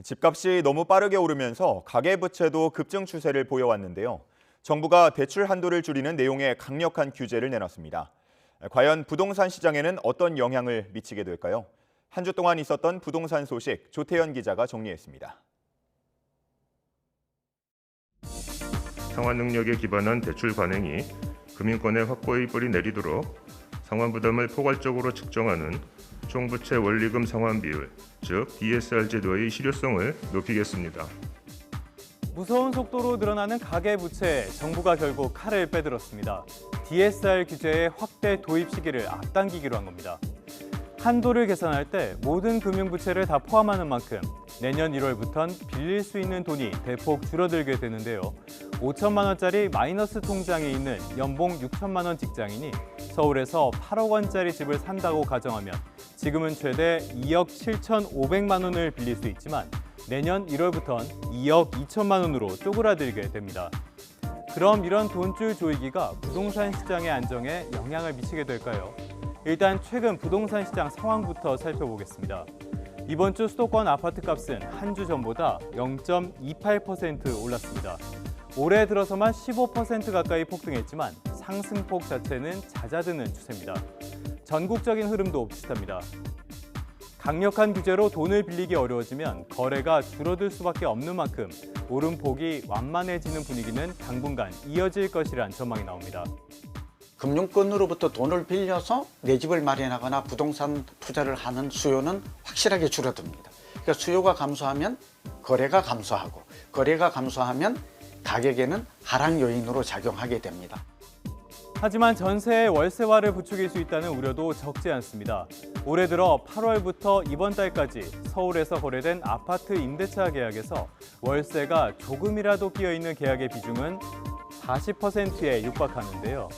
집값이 너무 빠르게 오르면서 가계부채도 급증 추세를 보여왔는데요. 정부가 대출 한도를 줄이는 내용의 강력한 규제를 내놨습니다. 과연 부동산 시장에는 어떤 영향을 미치게 될까요? 한 주 동안 있었던 부동산 소식 조태현 기자가 정리했습니다. 상환 능력에 기반한 대출 관행이 금융권의 확보의 뿔이 내리도록 상환 부담을 포괄적으로 측정하는 총부채 원리금 상환 비율, 즉 DSR 제도의 실효성을 높이겠습니다. 무서운 속도로 늘어나는 가계부채, 정부가 결국 칼을 빼들었습니다. DSR 규제의 확대 도입 시기를 앞당기기로 한 겁니다. 한도를 계산할 때 모든 금융부채를 다 포함하는 만큼 내년 1월부턴 빌릴 수 있는 돈이 대폭 줄어들게 되는데요. 5천만 원짜리 마이너스 통장에 있는 연봉 6천만 원 직장인이 서울에서 8억 원짜리 집을 산다고 가정하면 지금은 최대 2억 7,500만 원을 빌릴 수 있지만 내년 1월부턴 2억 2천만 원으로 쪼그라들게 됩니다. 그럼 이런 돈줄 조이기가 부동산 시장의 안정에 영향을 미치게 될까요? 일단 최근 부동산 시장 상황부터 살펴보겠습니다. 이번 주 수도권 아파트값은 한 주 전보다 0.28% 올랐습니다. 올해 들어서만 15% 가까이 폭등했지만 상승폭 자체는 잦아드는 추세입니다. 전국적인 흐름도 비슷합니다. 강력한 규제로 돈을 빌리기 어려워지면 거래가 줄어들 수밖에 없는 만큼 오름폭이 완만해지는 분위기는 당분간 이어질 것이란 전망이 나옵니다. 금융권으로부터 돈을 빌려서 내 집을 마련하거나 부동산 투자를 하는 수요는 확실하게 줄어듭니다. 그러니까 수요가 감소하면 거래가 감소하고 거래가 감소하면 가격에는 하락 요인으로 작용하게 됩니다. 하지만 전세의 월세화를 부추길 수 있다는 우려도 적지 않습니다. 올해 들어 8월부터 이번 달까지 서울에서 거래된 아파트 임대차 계약에서 월세가 조금이라도 끼어있는 계약의 비중은 40%에 육박하는데요.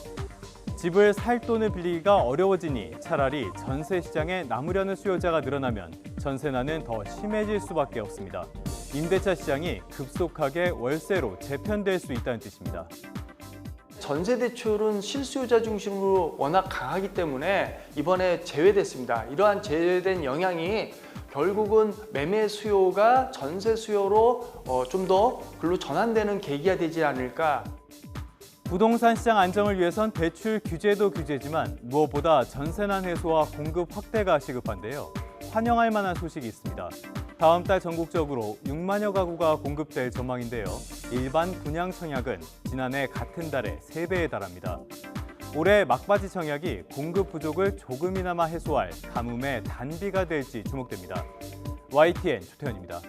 집을 살 돈을 빌리기가 어려워지니 차라리 전세 시장에 남으려는 수요자가 늘어나면 전세난은 더 심해질 수밖에 없습니다. 임대차 시장이 급속하게 월세로 재편될 수 있다는 뜻입니다. 전세 대출은 실수요자 중심으로 워낙 강하기 때문에 이번에 제외됐습니다. 이러한 제외된 영향이 결국은 매매 수요가 전세 수요로 좀 더 글로 전환되는 계기가 되지 않을까. 부동산 시장 안정을 위해선 대출 규제도 규제지만 무엇보다 전세난 해소와 공급 확대가 시급한데요. 환영할 만한 소식이 있습니다. 다음 달 전국적으로 6만여 가구가 공급될 전망인데요. 일반 분양 청약은 지난해 같은 달에 3배에 달합니다. 올해 막바지 청약이 공급 부족을 조금이나마 해소할 가뭄의 단비가 될지 주목됩니다. YTN 조태현입니다.